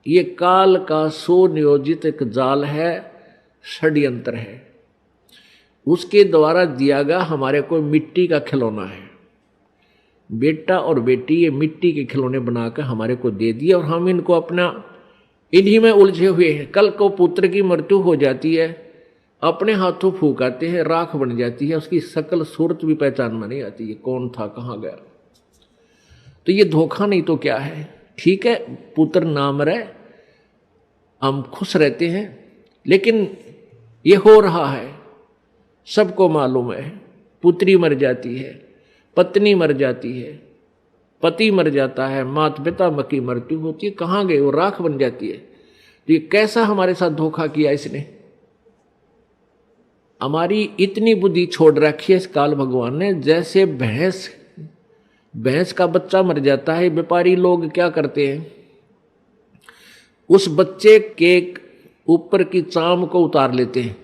ये काल का सुनियोजित एक जाल है, षड्यंत्र है। उसके द्वारा दिया गया हमारे को मिट्टी का खिलौना है। बेटा और बेटी ये मिट्टी के खिलौने बनाकर हमारे को दे दिए और हम इनको अपना इन्हीं में उलझे हुए हैं। कल को पुत्र की मृत्यु हो जाती है, अपने हाथों फूकाते हैं, राख बन जाती है, उसकी शकल सूरत भी पहचान में नहीं आती, ये कौन था, कहाँ गया। तो ये धोखा नहीं तो क्या है। ठीक है, पुत्र ना मरे, हम खुश रहते हैं, लेकिन ये हो रहा है, सबको मालूम है। पुत्री मर जाती है, पत्नी मर जाती है, पति मर जाता है, माता पिता की मृत्यु होती है, कहाँ गए, वो राख बन जाती है। तो ये कैसा हमारे साथ धोखा किया इसने। हमारी इतनी बुद्धि छोड़ रखी है इस काल भगवान ने। जैसे भैंस का बच्चा मर जाता है, व्यापारी लोग क्या करते हैं, उस बच्चे के ऊपर की चाम को उतार लेते हैं,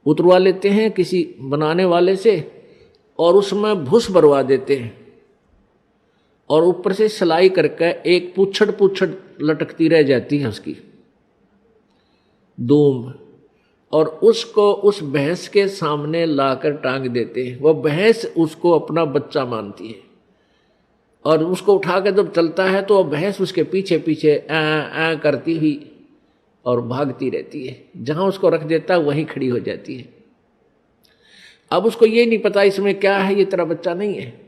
उतरवा लेते हैं किसी बनाने वाले से, और उसमें भूस भरवा देते हैं, और ऊपर से सिलाई करके एक पूछड़ लटकती रह जाती है उसकी दूम, और उसको उस भैंस के सामने लाकर टांग देते हैं। वह भैंस उसको अपना बच्चा मानती है, और उसको उठाकर जब चलता है तो वह भैंस उसके पीछे पीछे ऐ करती हुई और भागती रहती है। जहां उसको रख देता है वहीं खड़ी हो जाती है। अब उसको ये नहीं पता इसमें क्या है, ये तेरा बच्चा नहीं है।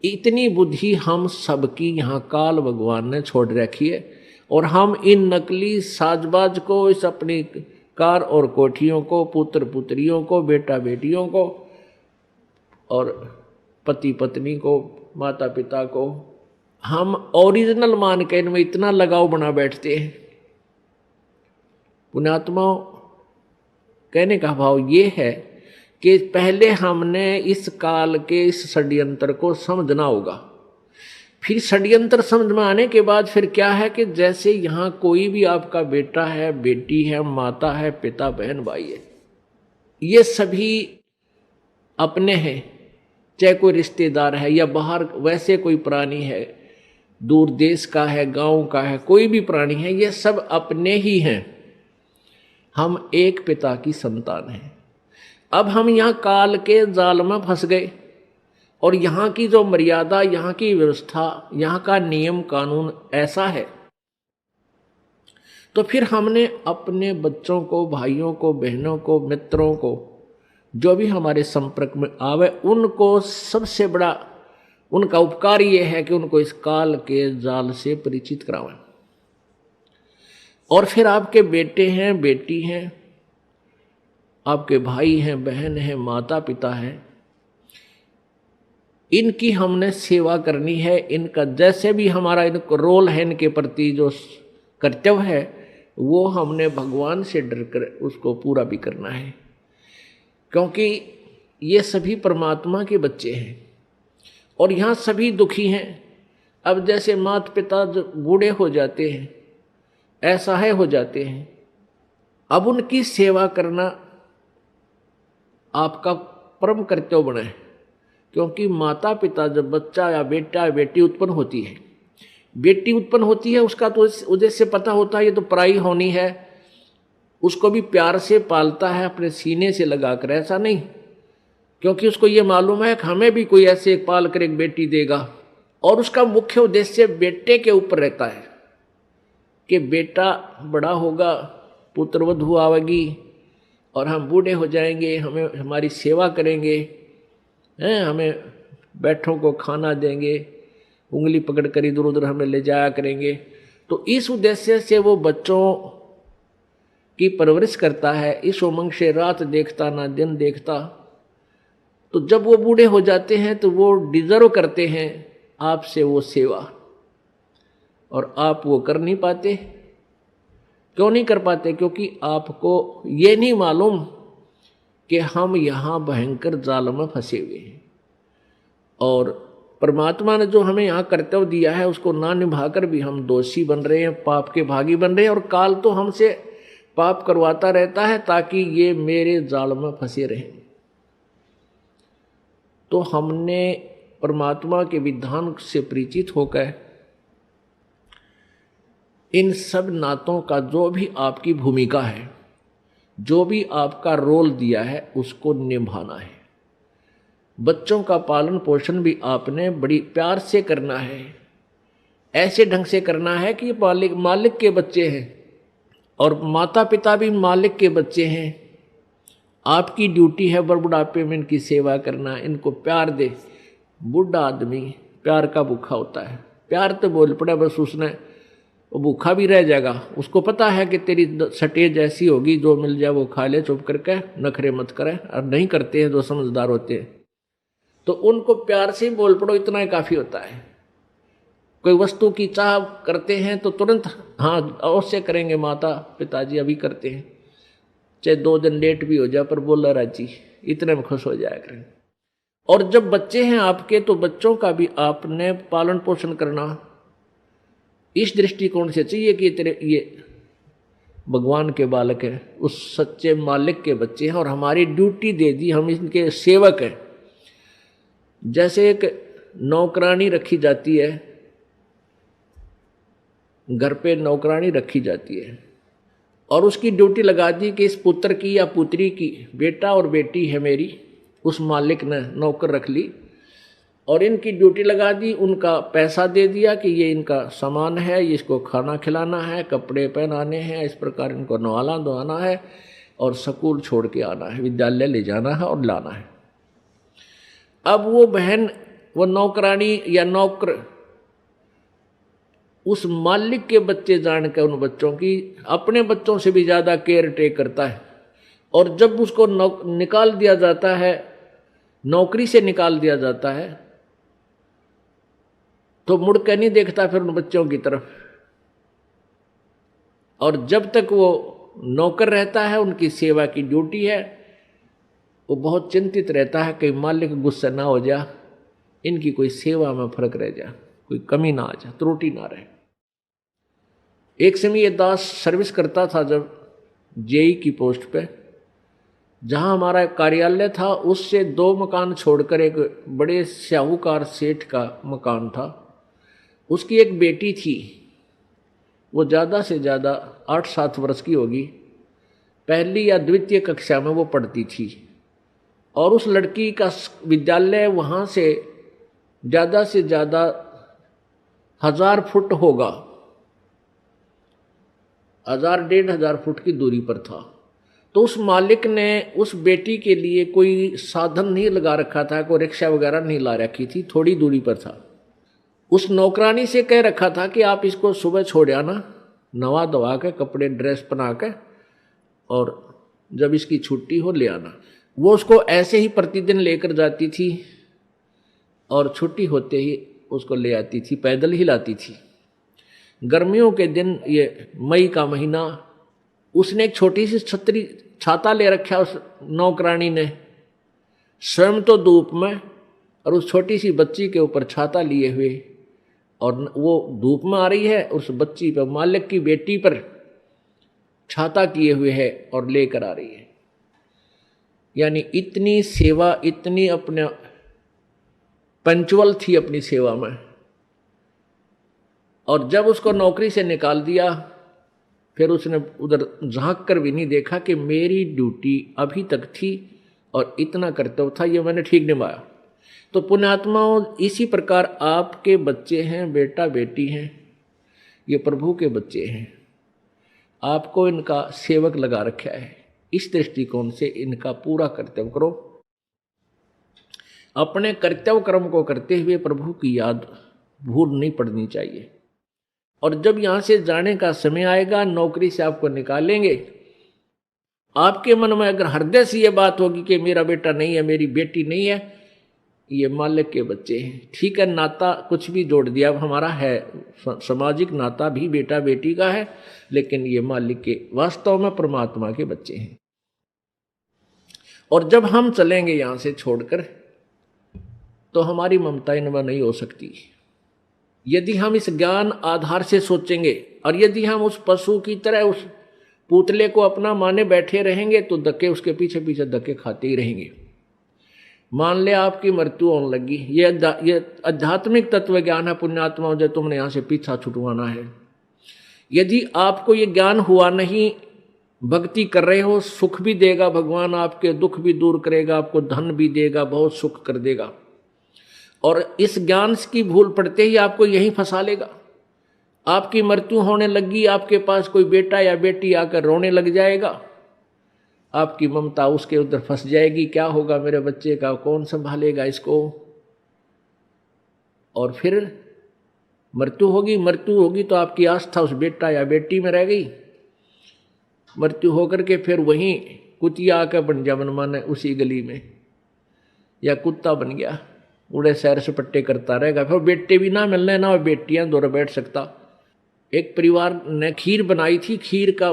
इतनी बुद्धि हम सबकी यहाँ काल भगवान ने छोड़ रखी है, और हम इन नकली साजबाज को, इस अपनी कार और कोठियों को, पुत्र पुत्रियों को, बेटा बेटियों को, और पति पत्नी को, माता पिता को, हम ओरिजिनल मान के इनमें इतना लगाव बना बैठते हैं। पुण्यात्माओं, कहने का भाव ये है कि पहले हमने इस काल के इस षड्यंत्र को समझना होगा। फिर षड्यंत्र समझ में आने के बाद फिर क्या है कि जैसे यहाँ कोई भी आपका बेटा है, बेटी है, माता है, पिता, बहन, भाई है, ये सभी अपने हैं। चाहे कोई रिश्तेदार है या बाहर वैसे कोई प्राणी है, दूर देश का है, गांव का है, कोई भी प्राणी है, ये सब अपने ही हैं। हम एक पिता की संतान हैं। अब हम यहाँ काल के जाल में फंस गए, और यहाँ की जो मर्यादा, यहाँ की व्यवस्था, यहाँ का नियम कानून ऐसा है, तो फिर हमने अपने बच्चों को, भाइयों को, बहनों को, मित्रों को, जो भी हमारे संपर्क में आवे, उनको सबसे बड़ा उनका उपकार ये है कि उनको इस काल के जाल से परिचित करावें। और फिर आपके बेटे हैं, बेटी हैं, आपके भाई हैं, बहन हैं, माता पिता हैं, इनकी हमने सेवा करनी है। इनका जैसे भी हमारा इनको रोल है, इनके प्रति जो कर्तव्य है, वो हमने भगवान से डर कर उसको पूरा भी करना है, क्योंकि ये सभी परमात्मा के बच्चे हैं और यहाँ सभी दुखी हैं। अब जैसे माता पिता जो बूढ़े हो जाते हैं, असहाय हो जाते हैं, अब उनकी सेवा करना आपका परम कर्तव्य बना है। क्योंकि माता पिता जब बच्चा या बेटा या बेटी उत्पन्न होती है, बेटी उत्पन्न होती है, उसका तो उद्देश्य पता होता है, ये तो पराई होनी है, उसको भी प्यार से पालता है अपने सीने से लगाकर, ऐसा नहीं, क्योंकि उसको ये मालूम है कि हमें भी कोई ऐसे एक पाल कर एक बेटी देगा। और उसका मुख्य उद्देश्य बेटे के ऊपर रहता है कि बेटा बड़ा होगा, पुत्रवधू आवेगी और हम बूढ़े हो जाएंगे, हमें हमारी सेवा करेंगे, हमें बैठों को खाना देंगे, उंगली पकड़ कर इधर उधर हमें ले जाया करेंगे। तो इस उद्देश्य से वो बच्चों की परवरिश करता है, इस उमंग से रात देखता ना दिन देखता। तो जब वो बूढ़े हो जाते हैं तो वो डिजर्व करते हैं आपसे वो सेवा, और आप वो कर नहीं पाते। क्यों नहीं कर पाते? क्योंकि आपको ये नहीं मालूम कि हम यहाँ भयंकर जाल में फंसे हुए हैं, और परमात्मा ने जो हमें यहाँ कर्तव्य दिया है उसको ना निभाकर भी हम दोषी बन रहे हैं, पाप के भागी बन रहे हैं, और काल तो हमसे पाप करवाता रहता है ताकि ये मेरे जाल में फंसे रहें। तो हमने परमात्मा के विधान से परिचित होकर इन सब नातों का जो भी आपकी भूमिका है, जो भी आपका रोल दिया है, उसको निभाना है। बच्चों का पालन पोषण भी आपने बड़ी प्यार से करना है, ऐसे ढंग से करना है कि मालिक के बच्चे हैं और माता पिता भी मालिक के बच्चे हैं। आपकी ड्यूटी है बुढ़ापे में इनकी सेवा करना, इनको प्यार दे। बूढ़ा आदमी प्यार का भूखा होता है, प्यार तो बोल पड़ा बस उसने, वो भूखा भी रह जाएगा। उसको पता है कि तेरी सटेज ऐसी होगी, जो मिल जाए वो खा ले चुप करके, नखरे मत करे। और नहीं करते हैं जो समझदार होते हैं, तो उनको प्यार से बोल पड़ो, इतना ही काफ़ी होता है। कोई वस्तु की चाह करते हैं तो तुरंत हाँ अवश्य करेंगे, माता पिताजी अभी करते हैं, चाहे 2 दिन लेट भी हो जाए पर बोला राजी, इतने में खुश हो जाया करें। और जब बच्चे हैं आपके, तो बच्चों का भी आपने पालन पोषण करना इस दृष्टिकोण से चाहिए कि तेरे ये भगवान के बालक हैं, उस सच्चे मालिक के बच्चे हैं और हमारी ड्यूटी दे दी, हम इनके सेवक हैं। जैसे एक नौकरानी रखी जाती है, घर पे नौकरानी रखी जाती है और उसकी ड्यूटी लगा दी कि इस पुत्र की या पुत्री की, बेटा और बेटी है मेरी, उस मालिक ने नौकर रख ली और इनकी ड्यूटी लगा दी, उनका पैसा दे दिया कि ये इनका सामान है, ये इसको खाना खिलाना है, कपड़े पहनाने हैं, इस प्रकार इनको नहलाना धोना है और स्कूल छोड़ के आना है, विद्यालय ले जाना है और लाना है। अब वो बहन, वो नौकरानी या नौकर उस मालिक के बच्चे जान के उन बच्चों की अपने बच्चों से भी ज़्यादा केयर टेक करता है। और जब उसको निकाल दिया जाता है, नौकरी से निकाल दिया जाता है, तो मुड़ के नहीं देखता फिर उन बच्चों की तरफ। और जब तक वो नौकर रहता है, उनकी सेवा की ड्यूटी है, वो बहुत चिंतित रहता है कि मालिक गुस्सा ना हो जा, इनकी कोई सेवा में फर्क रह जा, कोई कमी ना आ जाए, त्रुटि ना रहे। एक समय ये दास सर्विस करता था जब जेई की पोस्ट पे, जहां हमारा कार्यालय था उससे 2 मकान छोड़कर एक बड़े साहूकार सेठ का मकान था। उसकी एक बेटी थी, वो ज़्यादा से ज़्यादा 8-7 वर्ष की होगी, 1ली या 2वीं कक्षा में वो पढ़ती थी। और उस लड़की का विद्यालय वहाँ से ज़्यादा 1000 फुट होगा, 1000-1500 फुट की दूरी पर था। तो उस मालिक ने उस बेटी के लिए कोई साधन नहीं लगा रखा था, कोई रिक्शा वगैरह नहीं ला रखी थी, थोड़ी दूरी पर था। उस नौकरानी से कह रखा था कि आप इसको सुबह छोड़ आना, नवा धवा के, कपड़े ड्रेस पहना के, और जब इसकी छुट्टी हो ले आना। वो उसको ऐसे ही प्रतिदिन लेकर जाती थी और छुट्टी होते ही उसको ले आती थी, पैदल ही लाती थी। गर्मियों के दिन, ये मई का महीना, उसने एक छोटी सी छाता ले रखा उस नौकरानी ने, स्वयं तो धूप में और उस छोटी सी बच्ची के ऊपर छाता लिए हुए, और वो धूप में आ रही है, उस बच्ची पर, मालिक की बेटी पर छाता किए हुए है और लेकर आ रही है। यानी इतनी सेवा, इतनी अपने पंचुअल थी अपनी सेवा में। और जब उसको नौकरी से निकाल दिया, फिर उसने उधर झांक कर भी नहीं देखा कि मेरी ड्यूटी अभी तक थी और इतना कर्तव्य था, ये मैंने ठीक निभाया। तो पुण्यात्माओं, इसी प्रकार आपके बच्चे हैं, बेटा बेटी हैं, ये प्रभु के बच्चे हैं, आपको इनका सेवक लगा रखा है। इस दृष्टिकोण से इनका पूरा कर्तव्य करो। अपने कर्तव्य कर्म को करते हुए प्रभु की याद भूल नहीं पड़नी चाहिए। और जब यहाँ से जाने का समय आएगा, नौकरी से आपको निकालेंगे, आपके मन में अगर हृदय से ये बात होगी कि मेरा बेटा नहीं है, मेरी बेटी नहीं है, ये मालिक के बच्चे हैं, ठीक है, नाता कुछ भी जोड़ दिया अब हमारा है, सामाजिक नाता भी बेटा बेटी का है, लेकिन ये मालिक के, वास्तव में परमात्मा के बच्चे हैं। और जब हम चलेंगे यहाँ से छोड़कर, तो हमारी ममता इनमें नहीं हो सकती। यदि हम इस ज्ञान आधार से सोचेंगे और यदि हम उस पशु की तरह उस पुतले को अपना माने बैठे रहेंगे, तो धक्के उसके पीछे पीछे धक्के खाते ही रहेंगे। मान ले आपकी मृत्यु होने लगी, ये आध्यात्मिक तत्व ज्ञान है पुण्यात्माओं, जो तुमने यहाँ से पीछा छुटवाना है। यदि आपको ये ज्ञान हुआ नहीं, भक्ति कर रहे हो, सुख भी देगा भगवान, आपके दुख भी दूर करेगा, आपको धन भी देगा, बहुत सुख कर देगा। और इस ज्ञान की भूल पड़ते ही आपको यहीं फंसा लेगा। आपकी मृत्यु होने लगी, आपके पास कोई बेटा या बेटी आकर रोने लग जाएगा, आपकी ममता उसके उधर फंस जाएगी, क्या होगा मेरे बच्चे का, कौन संभालेगा इसको। और फिर मृत्यु होगी तो आपकी आस्था उस बेटा या बेटी में रह गई। मृत्यु होकर के फिर वहीं कुतिया आकर बन जा मनमाने उसी गली में, या कुत्ता बन गया, उड़े सैर सपट्टे करता रहेगा। फिर बेटे भी ना मिलने, ना बेटियां दौड़ बैठ सकता। एक परिवार ने खीर बनाई थी, खीर का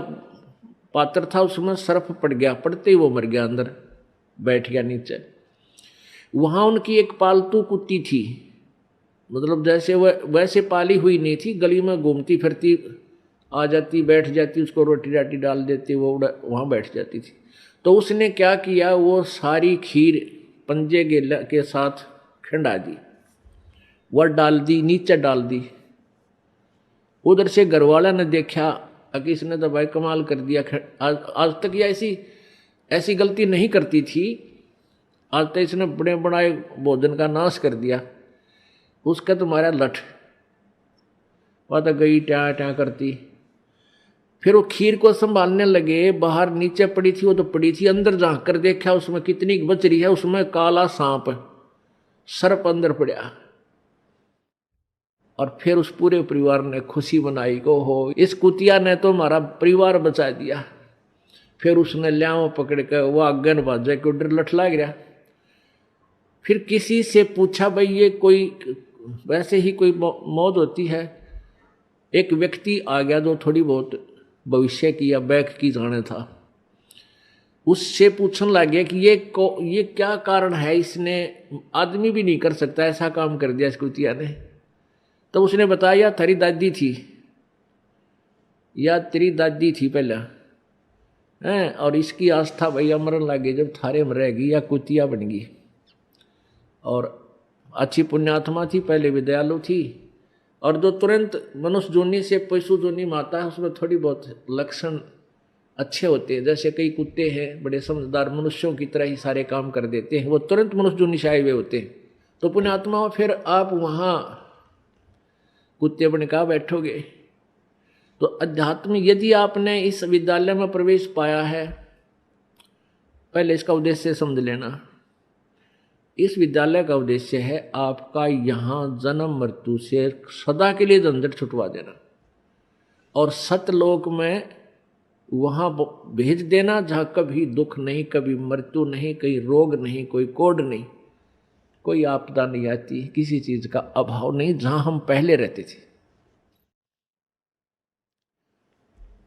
पात्र था, उसमें सर्फ पड़ गया, पड़ते ही वो मर गया, अंदर बैठ गया नीचे। वहां उनकी एक पालतू कुत्ती थी, मतलब जैसे वह वैसे पाली हुई नहीं थी, गली में घूमती फिरती, आ जाती, बैठ जाती, उसको रोटी राटी डाल देती, वो वहाँ बैठ जाती थी। तो उसने क्या किया, वो सारी खीर पंजे के साथ खंडा दी, वह डाल दी, नीचे डाल दी। उधर से घरवाला ने देखा कि इसने तो भाई कमाल कर दिया, आज तक ये ऐसी गलती नहीं करती थी, आज तक इसने बड़े बड़ाए भोजन का नाश कर दिया। उसका तुम्हारा लठ, वह तो गई ट्या ट्या करती। फिर वो खीर को संभालने लगे, बाहर नीचे पड़ी थी, वो तो पड़ी थी, अंदर झांक कर देखा उसमें कितनी बच रही है, उसमें काला सांप सर्प अंदर पड़ा। और फिर उस पूरे परिवार ने खुशी मनाई को हो, इस कुतिया ने तो हमारा परिवार बचा दिया। फिर उसने ल्याव पकड़ कर वो आगन बाजा के उधर लठला गिरा। फिर किसी से पूछा, भाई ये कोई वैसे ही कोई मौत होती है? एक व्यक्ति आ गया जो थोड़ी बहुत भविष्य की या बैक की जाने था, उससे पूछने लग गया कि ये क्या कारण है, इसने आदमी भी नहीं कर सकता, ऐसा काम कर दिया इस कुतिया ने। तो उसने बताया तेरी दादी थी, या तेरी दादी थी पहले हैं, और इसकी आस्था भैया मरन लगी जब थारे में रहेगी, या कुतिया बन गई। और अच्छी पुण्यात्मा थी, पहले भी दयालु थी, और जो तुरंत मनुष्य जोनी से पशु जोनी में आता है, उसमें थोड़ी बहुत लक्षण अच्छे होते हैं। जैसे कई कुत्ते हैं बड़े समझदार, मनुष्यों की तरह ही सारे काम कर देते हैं, वो तुरंत मनुष्य जोनी से आए हुए होते हैं। तो पुण्यात्मा फिर आप वहाँ कुत्ते बन का बैठोगे। तो अध्यात्म, यदि आपने इस विद्यालय में प्रवेश पाया है, पहले इसका उद्देश्य समझ लेना। इस विद्यालय का उद्देश्य है आपका यहाँ जन्म मृत्यु से सदा के लिए झंझट छुटवा देना, और सतलोक में वहाँ भेज देना जहाँ कभी दुख नहीं, कभी मृत्यु नहीं, कोई रोग नहीं, कोई कोढ़ नहीं, कोई आपदा नहीं आती, किसी चीज का अभाव नहीं, जहां हम पहले रहते थे।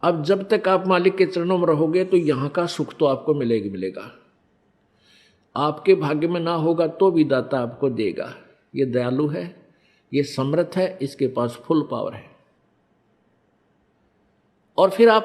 अब जब तक आप मालिक के चरणों में रहोगे तो यहाँ का सुख तो आपको मिलेगा। आपके भाग्य में ना होगा तो भी दाता आपको देगा। ये दयालु है, ये समर्थ है, इसके पास फुल पावर है। और फिर आप